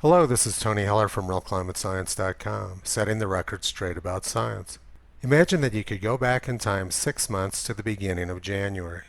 Hello, this is Tony Heller from RealClimateScience.com, setting the record straight about science. Imagine that you could go back in time 6 months to the beginning of January.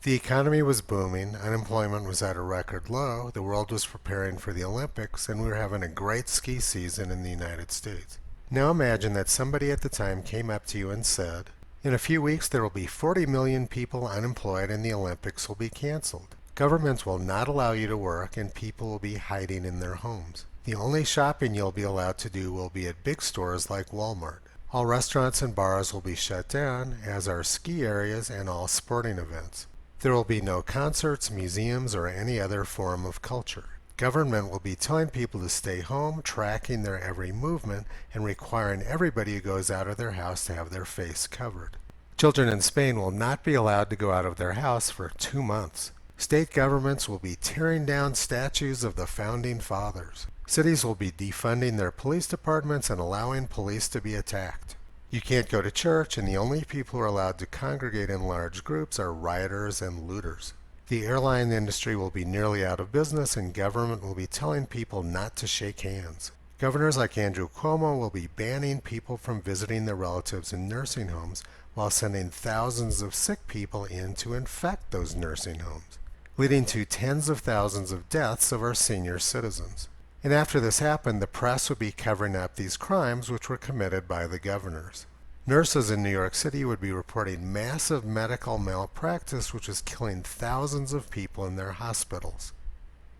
The economy was booming, unemployment was at a record low, the world was preparing for the Olympics, and we were having a great ski season in the United States. Now imagine that somebody at the time came up to you and said, "In a few weeks there will be 40 million people unemployed and the Olympics will be canceled. Governments will not allow you to work and people will be hiding in their homes. The only shopping you'll be allowed to do will be at big stores like Walmart. All restaurants and bars will be shut down, as are ski areas and all sporting events. There will be no concerts, museums, or any other form of culture. Government will be telling people to stay home, tracking their every movement, and requiring everybody who goes out of their house to have their face covered. Children in Spain will not be allowed to go out of their house for 2 months. State governments will be tearing down statues of the Founding Fathers. Cities will be defunding their police departments and allowing police to be attacked. You can't go to church, and the only people who are allowed to congregate in large groups are rioters and looters. The airline industry will be nearly out of business, and government will be telling people not to shake hands. Governors like Andrew Cuomo will be banning people from visiting their relatives in nursing homes while sending thousands of sick people in to infect those nursing homes, leading to tens of thousands of deaths of our senior citizens. And after this happened, the press would be covering up these crimes which were committed by the governors. Nurses in New York City would be reporting massive medical malpractice which was killing thousands of people in their hospitals.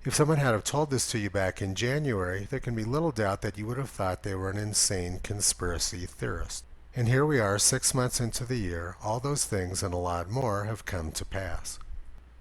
If someone had have told this to you back in January, there can be little doubt that you would have thought they were an insane conspiracy theorist. And here we are 6 months into the year, all those things and a lot more have come to pass.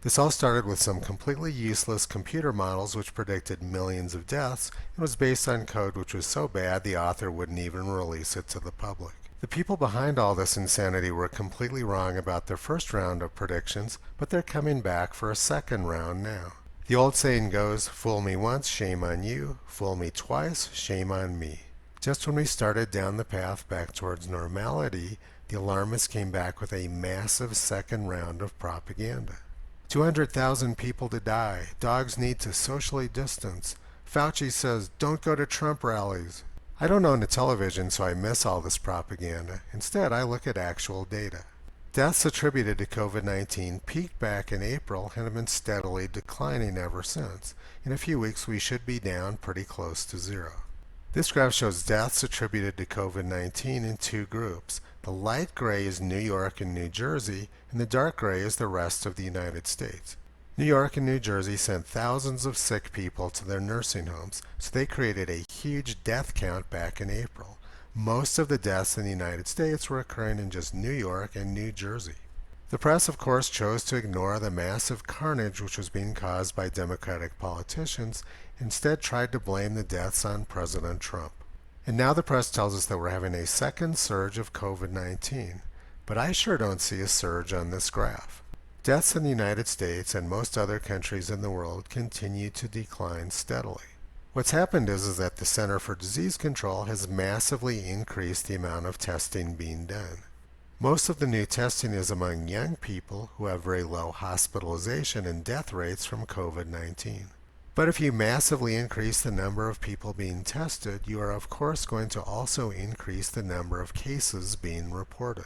This all started with some completely useless computer models which predicted millions of deaths and was based on code which was so bad the author wouldn't even release it to the public. The people behind all this insanity were completely wrong about their first round of predictions, but they're coming back for a second round now. The old saying goes, "Fool me once, shame on you. Fool me twice, shame on me." Just when we started down the path back towards normality, the alarmists came back with a massive second round of propaganda. 200,000 people to die. Dogs need to socially distance. Fauci says, "Don't go to Trump rallies." I don't own a television, so I miss all this propaganda. Instead, I look at actual data. Deaths attributed to COVID-19 peaked back in April and have been steadily declining ever since. In a few weeks, we should be down pretty close to zero. This graph shows deaths attributed to COVID-19 in two groups. The light gray is New York and New Jersey, and the dark gray is the rest of the United States. New York and New Jersey sent thousands of sick people to their nursing homes, so they created a huge death count back in April. Most of the deaths in the United States were occurring in just New York and New Jersey. The press, of course, chose to ignore the massive carnage which was being caused by Democratic politicians, instead tried to blame the deaths on President Trump. And now the press tells us that we're having a second surge of COVID-19, but I sure don't see a surge on this graph. Deaths in the United States and most other countries in the world continue to decline steadily. What's happened is that the Center for Disease Control has massively increased the amount of testing being done. Most of the new testing is among young people who have very low hospitalization and death rates from COVID-19. But if you massively increase the number of people being tested, you are of course going to also increase the number of cases being reported.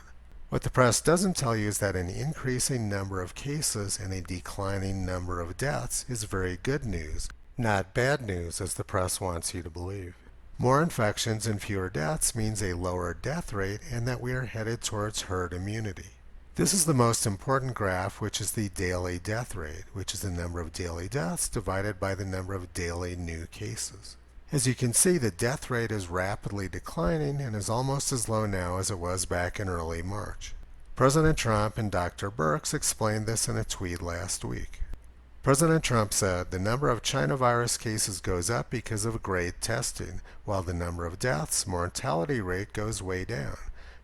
What the press doesn't tell you is that an increasing number of cases and a declining number of deaths is very good news, not bad news as the press wants you to believe. More infections and fewer deaths means a lower death rate and that we are headed towards herd immunity. This is the most important graph, which is the daily death rate, which is the number of daily deaths divided by the number of daily new cases. As you can see, the death rate is rapidly declining and is almost as low now as it was back in early March. President Trump and Dr. Birx explained this in a tweet last week. President Trump said, "The number of China virus cases goes up because of great testing, while the number of deaths, mortality rate goes way down.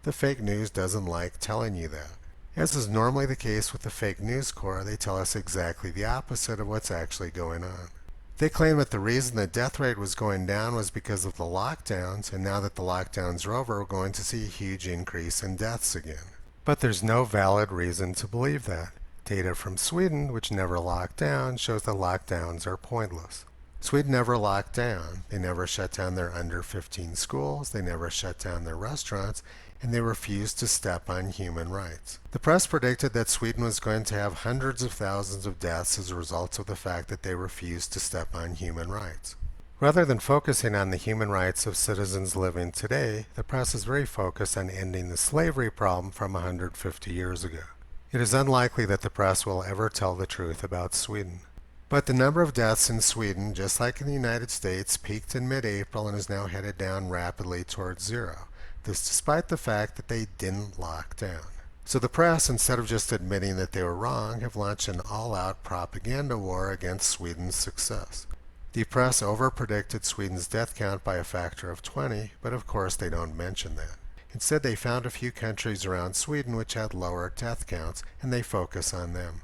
The fake news doesn't like telling you that." As is normally the case with the fake news corps, they tell us exactly the opposite of what's actually going on. They claim that the reason the death rate was going down was because of the lockdowns, and now that the lockdowns are over, we're going to see a huge increase in deaths again. But there's no valid reason to believe that. Data from Sweden, which never locked down, shows that lockdowns are pointless. Sweden never locked down. They never shut down their under 15 schools. They never shut down their restaurants. And they refused to step on human rights. The press predicted that Sweden was going to have hundreds of thousands of deaths as a result of the fact that they refused to step on human rights. Rather than focusing on the human rights of citizens living today, the press is very focused on ending the slavery problem from 150 years ago. It is unlikely that the press will ever tell the truth about Sweden. But the number of deaths in Sweden, just like in the United States, peaked in mid-April and is now headed down rapidly towards zero. This despite the fact that they didn't lock down. So the press, instead of just admitting that they were wrong, have launched an all-out propaganda war against Sweden's success. The press overpredicted Sweden's death count by a factor of 20, but of course they don't mention that. Instead, they found a few countries around Sweden which had lower death counts, and they focus on them.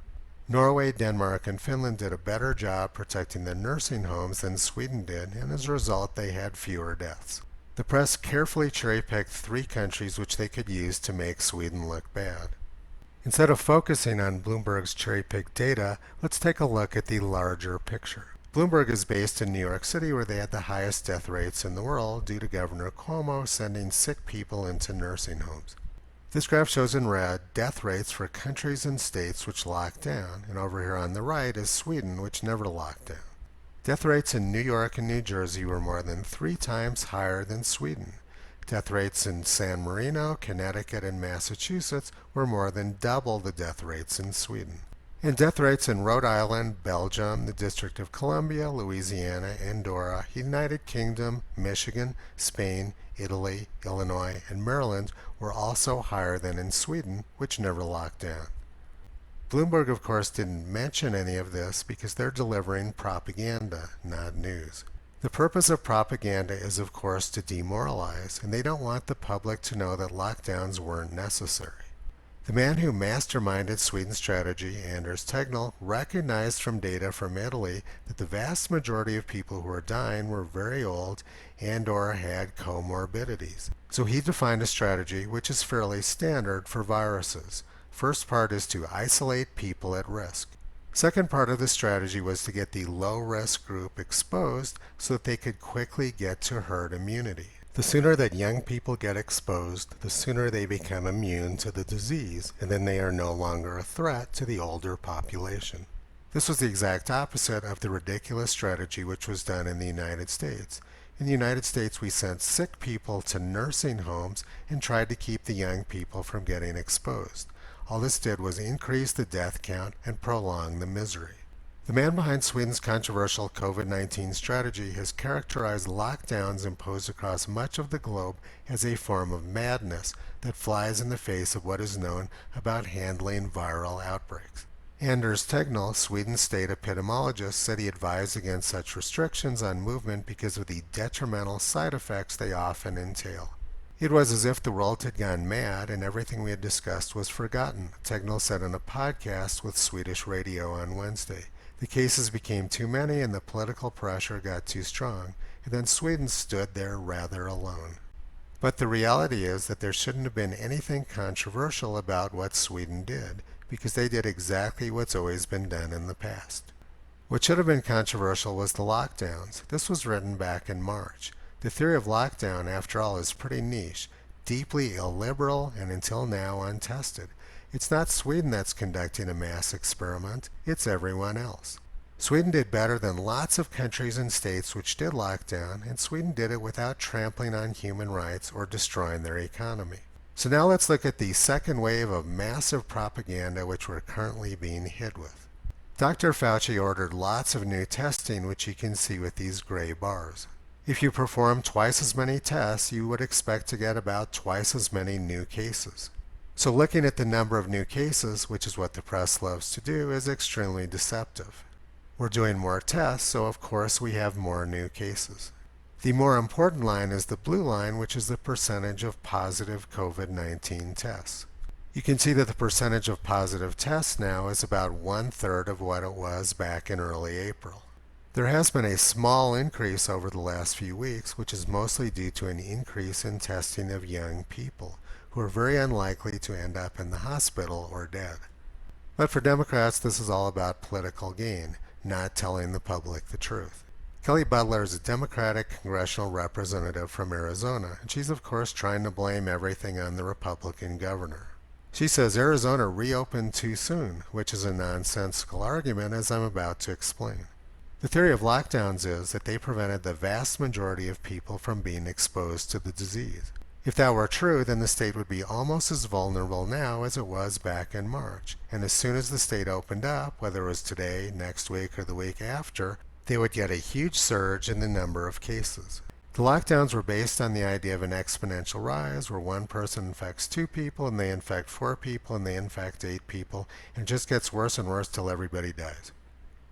Norway, Denmark, and Finland did a better job protecting the nursing homes than Sweden did, and as a result they had fewer deaths. The press carefully cherry-picked 3 countries which they could use to make Sweden look bad. Instead of focusing on Bloomberg's cherry-picked data, let's take a look at the larger picture. Bloomberg is based in New York City, where they had the highest death rates in the world due to Governor Cuomo sending sick people into nursing homes. This graph shows in red death rates for countries and states which locked down, and over here on the right is Sweden, which never locked down. Death rates in New York and New Jersey were more than 3 times higher than Sweden. Death rates in San Marino, Connecticut, and Massachusetts were more than double the death rates in Sweden. And death rates in Rhode Island, Belgium, the District of Columbia, Louisiana, Andorra, United Kingdom, Michigan, Spain, Italy, Illinois, and Maryland were also higher than in Sweden, which never locked down. Bloomberg, of course, didn't mention any of this because they're delivering propaganda, not news. The purpose of propaganda is, of course, to demoralize, and they don't want the public to know that lockdowns weren't necessary. The man who masterminded Sweden's strategy, Anders Tegnell, recognized from data from Italy that the vast majority of people who were dying were very old and/or had comorbidities. So he defined a strategy which is fairly standard for viruses. First part is to isolate people at risk. Second part of the strategy was to get the low-risk group exposed so that they could quickly get to herd immunity. The sooner that young people get exposed, the sooner they become immune to the disease, and then they are no longer a threat to the older population. This was the exact opposite of the ridiculous strategy which was done in the United States. In the United States, we sent sick people to nursing homes and tried to keep the young people from getting exposed. All this did was increase the death count and prolong the misery. The man behind Sweden's controversial COVID-19 strategy has characterized lockdowns imposed across much of the globe as a form of madness that flies in the face of what is known about handling viral outbreaks. Anders Tegnell, Sweden's state epidemiologist, said he advised against such restrictions on movement because of the detrimental side effects they often entail. It was as if the world had gone mad and everything we had discussed was forgotten, Tegnell said in a podcast with Swedish radio on Wednesday. The cases became too many and the political pressure got too strong, and then Sweden stood there rather alone. But the reality is that there shouldn't have been anything controversial about what Sweden did, because they did exactly what's always been done in the past. What should have been controversial was the lockdowns. This was written back in March. The theory of lockdown, after all, is pretty niche, deeply illiberal, and until now untested. It's not Sweden that's conducting a mass experiment, it's everyone else. Sweden did better than lots of countries and states which did lock down, and Sweden did it without trampling on human rights or destroying their economy. So now let's look at the second wave of massive propaganda which we're currently being hit with. Dr. Fauci ordered lots of new testing, which you can see with these gray bars. If you perform twice as many tests, you would expect to get about twice as many new cases. So looking at the number of new cases, which is what the press loves to do, is extremely deceptive. We're doing more tests, so of course we have more new cases. The more important line is the blue line, which is the percentage of positive COVID-19 tests. You can see that the percentage of positive tests now is about 1/3 of what it was back in early April. There has been a small increase over the last few weeks, which is mostly due to an increase in testing of young people, who are very unlikely to end up in the hospital or dead. But for Democrats, this is all about political gain, not telling the public the truth. Kelly Butler is a Democratic congressional representative from Arizona, and she's of course trying to blame everything on the Republican governor. She says Arizona reopened too soon, which is a nonsensical argument, as I'm about to explain. The theory of lockdowns is that they prevented the vast majority of people from being exposed to the disease. If that were true, then the state would be almost as vulnerable now as it was back in March. And as soon as the state opened up, whether it was today, next week, or the week after, they would get a huge surge in the number of cases. The lockdowns were based on the idea of an exponential rise where one person infects 2 people and they infect 4 people and they infect 8 people, and it just gets worse and worse till everybody dies.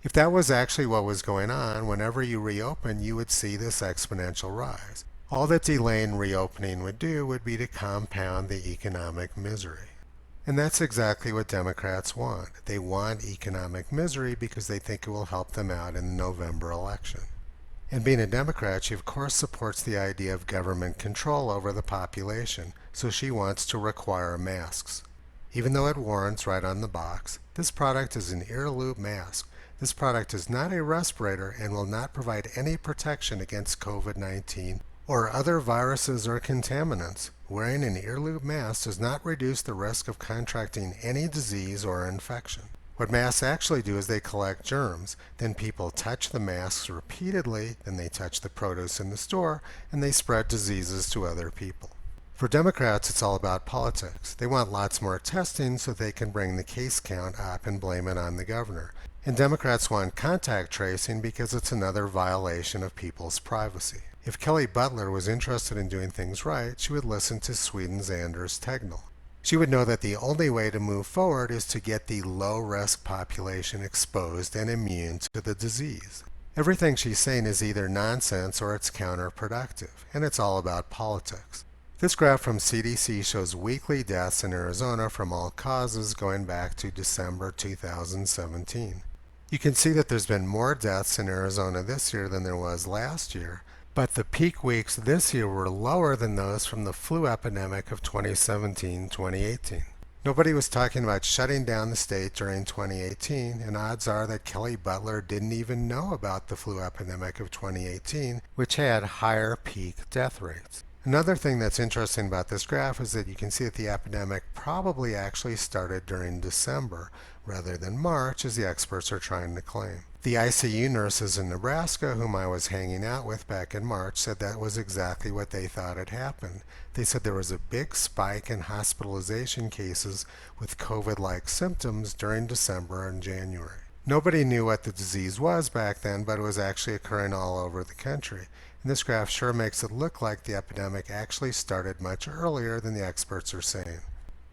If that was actually what was going on, whenever you reopen, you would see this exponential rise. All that delaying reopening would do would be to compound the economic misery. And that's exactly what Democrats want. They want economic misery because they think it will help them out in the November election. And being a Democrat, she of course supports the idea of government control over the population, so she wants to require masks. Even though it warns right on the box, this product is an ear loop mask. This product is not a respirator and will not provide any protection against COVID-19 or other viruses or contaminants. Wearing an ear loop mask does not reduce the risk of contracting any disease or infection. What masks actually do is they collect germs. Then people touch the masks repeatedly, then they touch the produce in the store, and they spread diseases to other people. For Democrats, it's all about politics. They want lots more testing so they can bring the case count up and blame it on the governor. And Democrats want contact tracing because it's another violation of people's privacy. If Kelly Butler was interested in doing things right, she would listen to Sweden's Anders Tegnell. She would know that the only way to move forward is to get the low-risk population exposed and immune to the disease. Everything she's saying is either nonsense or it's counterproductive, and it's all about politics. This graph from CDC shows weekly deaths in Arizona from all causes going back to December 2017. You can see that there's been more deaths in Arizona this year than there was last year, but the peak weeks this year were lower than those from the flu epidemic of 2017-2018. Nobody was talking about shutting down the state during 2018, and odds are that Kelly Butler didn't even know about the flu epidemic of 2018, which had higher peak death rates. Another thing that's interesting about this graph is that you can see that the epidemic probably actually started during December rather than March, as the experts are trying to claim. The ICU nurses in Nebraska, whom I was hanging out with back in March, said that was exactly what they thought had happened. They said there was a big spike in hospitalization cases with COVID-like symptoms during December and January. Nobody knew what the disease was back then, but it was actually occurring all over the country. And this graph sure makes it look like the epidemic actually started much earlier than the experts are saying.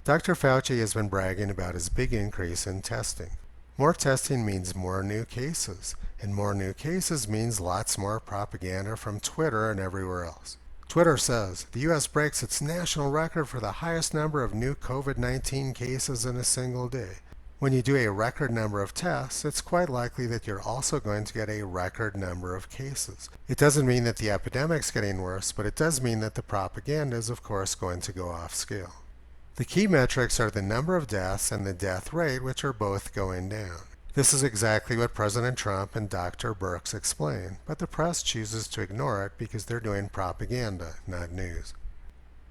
Dr. Fauci has been bragging about his big increase in testing. More testing means more new cases, and more new cases means lots more propaganda from Twitter and everywhere else. Twitter says, the U.S. breaks its national record for the highest number of new COVID-19 cases in a single day. When you do a record number of tests, it's quite likely that you're also going to get a record number of cases. It doesn't mean that the epidemic's getting worse, but it does mean that the propaganda is, of course, going to go off scale. The key metrics are the number of deaths and the death rate, which are both going down. This is exactly what President Trump and Dr. Birx explain, but the press chooses to ignore it because they're doing propaganda, not news.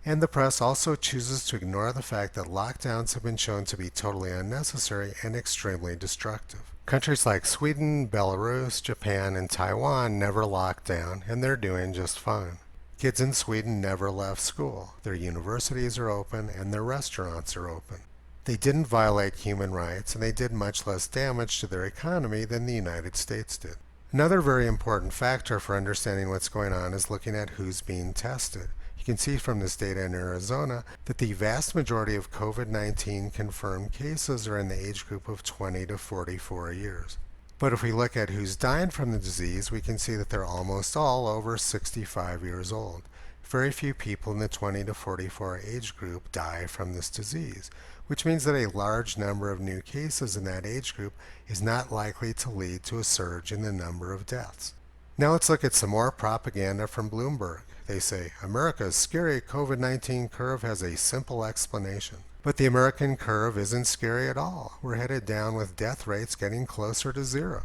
And the press also chooses to ignore the fact that lockdowns have been shown to be totally unnecessary and extremely destructive. Countries like Sweden, Belarus, Japan, and Taiwan never locked down, and they're doing just fine. Kids in Sweden never left school. Their universities are open and their restaurants are open. They didn't violate human rights, and they did much less damage to their economy than the United States did. Another very important factor for understanding what's going on is looking at who's being tested. You can see from this data in Arizona that the vast majority of COVID-19 confirmed cases are in the age group of 20 to 44 years. But if we look at who's dying from the disease, we can see that they're almost all over 65 years old. Very few people in the 20 to 44 age group die from this disease, which means that a large number of new cases in that age group is not likely to lead to a surge in the number of deaths. Now let's look at some more propaganda from Bloomberg. They say, America's scary COVID-19 curve has a simple explanation. But the American curve isn't scary at all. We're headed down with death rates getting closer to zero.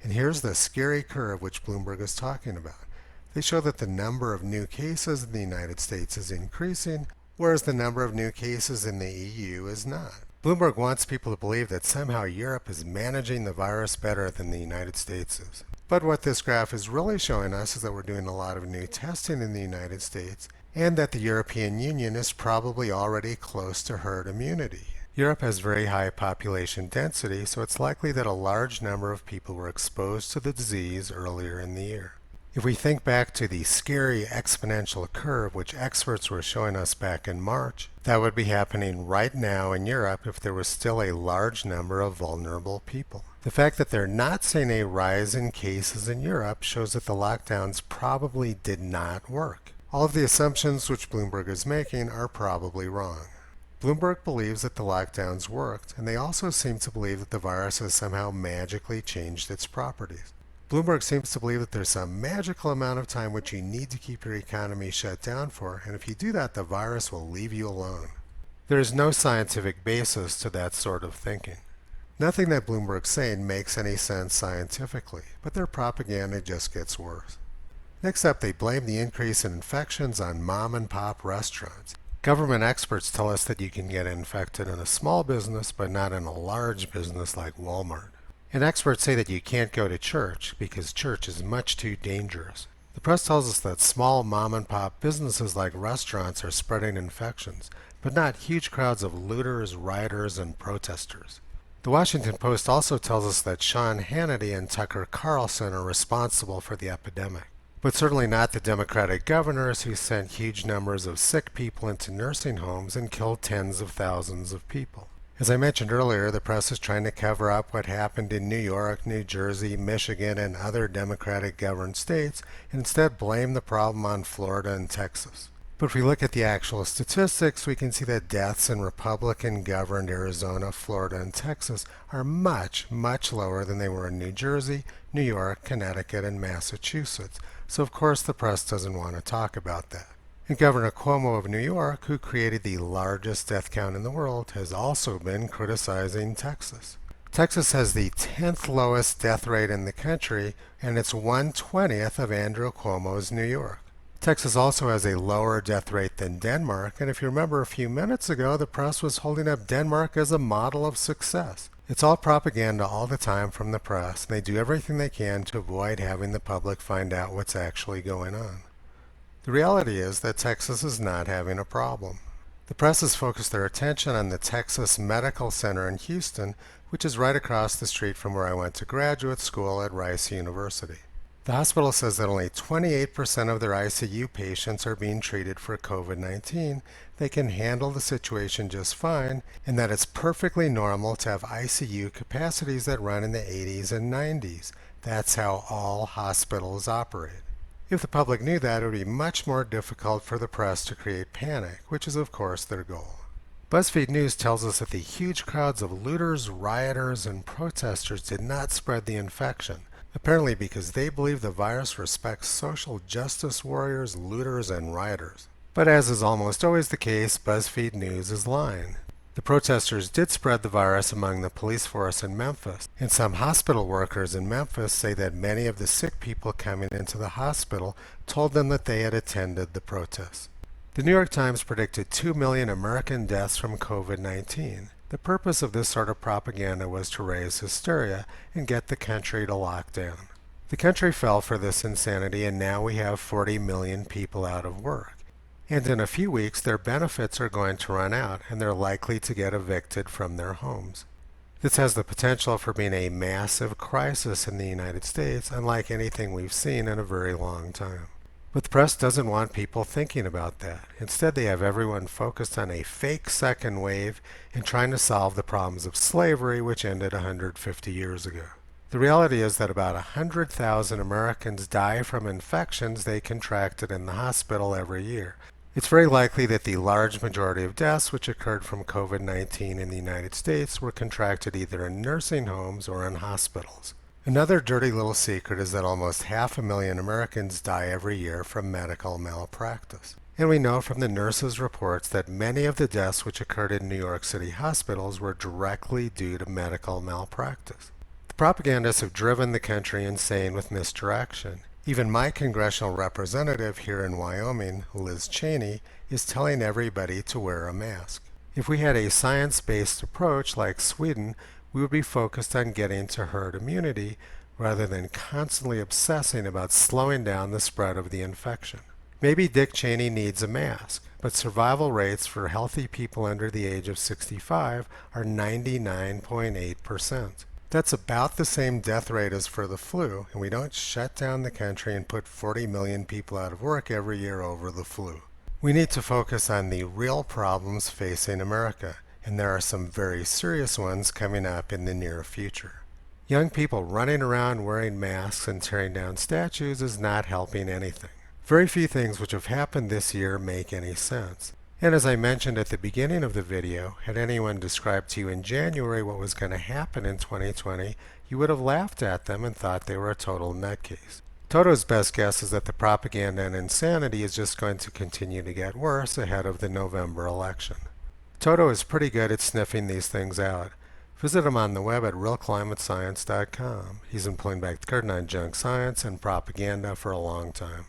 And here's the scary curve which Bloomberg is talking about. They show that the number of new cases in the United States is increasing, whereas the number of new cases in the EU is not. Bloomberg wants people to believe that somehow Europe is managing the virus better than the United States is. But what this graph is really showing us is that we're doing a lot of new testing in the United States, and that the European Union is probably already close to herd immunity. Europe has very high population density, so it's likely that a large number of people were exposed to the disease earlier in the year. If we think back to the scary exponential curve which experts were showing us back in March, that would be happening right now in Europe if there was still a large number of vulnerable people. The fact that they're not seeing a rise in cases in Europe shows that the lockdowns probably did not work. All of the assumptions which Bloomberg is making are probably wrong. Bloomberg believes that the lockdowns worked, and they also seem to believe that the virus has somehow magically changed its properties. Bloomberg seems to believe that there's some magical amount of time which you need to keep your economy shut down for, and if you do that, the virus will leave you alone. There is no scientific basis to that sort of thinking. Nothing that Bloomberg's saying makes any sense scientifically, but their propaganda just gets worse. Next up, they blame the increase in infections on mom-and-pop restaurants. Government experts tell us that you can get infected in a small business, but not in a large business like Walmart. And experts say that you can't go to church because church is much too dangerous. The press tells us that small mom-and-pop businesses like restaurants are spreading infections, but not huge crowds of looters, rioters, and protesters. The Washington Post also tells us that Sean Hannity and Tucker Carlson are responsible for the epidemic, but certainly not the Democratic governors who sent huge numbers of sick people into nursing homes and killed tens of thousands of people. As I mentioned earlier, the press is trying to cover up what happened in New York, New Jersey, Michigan, and other Democratic-governed states, and instead blame the problem on Florida and Texas. But if we look at the actual statistics, we can see that deaths in Republican-governed Arizona, Florida, and Texas are much, much lower than they were in New Jersey, New York, Connecticut, and Massachusetts. So of course the press doesn't want to talk about that. And Governor Cuomo of New York, who created the largest death count in the world, has also been criticizing Texas. Texas has the 10th lowest death rate in the country, and it's 1/20th of Andrew Cuomo's New York. Texas also has a lower death rate than Denmark, and if you remember a few minutes ago, the press was holding up Denmark as a model of success. It's all propaganda all the time from the press, and they do everything they can to avoid having the public find out what's actually going on. The reality is that Texas is not having a problem. The press has focused their attention on the Texas Medical Center in Houston, which is right across the street from where I went to graduate school at Rice University. The hospital says that only 28% of their ICU patients are being treated for COVID-19. They can handle the situation just fine, and that it's perfectly normal to have ICU capacities that run in the 80s and 90s. That's how all hospitals operate. If the public knew that, it would be much more difficult for the press to create panic, which is of course their goal. BuzzFeed News tells us that the huge crowds of looters, rioters, and protesters did not spread the infection, apparently because they believe the virus respects social justice warriors, looters, and rioters. But as is almost always the case, BuzzFeed News is lying. The protesters did spread the virus among the police force in Memphis, and some hospital workers in Memphis say that many of the sick people coming into the hospital told them that they had attended the protests. The New York Times predicted 2 million American deaths from COVID-19. The purpose of this sort of propaganda was to raise hysteria and get the country to lock down. The country fell for this insanity, and now we have 40 million people out of work. And in a few weeks, their benefits are going to run out, and they're likely to get evicted from their homes. This has the potential for being a massive crisis in the United States, unlike anything we've seen in a very long time. But the press doesn't want people thinking about that. Instead, they have everyone focused on a fake second wave and trying to solve the problems of slavery, which ended 150 years ago. The reality is that about 100,000 Americans die from infections they contracted in the hospital every year. It's very likely that the large majority of deaths which occurred from COVID-19 in the United States were contracted either in nursing homes or in hospitals. Another dirty little secret is that almost 500,000 Americans die every year from medical malpractice. And we know from the nurses' reports that many of the deaths which occurred in New York City hospitals were directly due to medical malpractice. The propagandists have driven the country insane with misdirection. Even my congressional representative here in Wyoming, Liz Cheney, is telling everybody to wear a mask. If we had a science-based approach like Sweden, we would be focused on getting to herd immunity rather than constantly obsessing about slowing down the spread of the infection. Maybe Dick Cheney needs a mask, but survival rates for healthy people under the age of 65 are 99.8%. That's about the same death rate as for the flu, and we don't shut down the country and put 40 million people out of work every year over the flu. We need to focus on the real problems facing America, and there are some very serious ones coming up in the near future. Young people running around wearing masks and tearing down statues is not helping anything. Very few things which have happened this year make any sense. And as I mentioned at the beginning of the video, had anyone described to you in January what was going to happen in 2020, you would have laughed at them and thought they were a total nutcase. Toto's best guess is that the propaganda and insanity is just going to continue to get worse ahead of the November election. Toto is pretty good at sniffing these things out. Visit him on the web at realclimatescience.com. He's been pulling back the curtain on junk science and propaganda for a long time.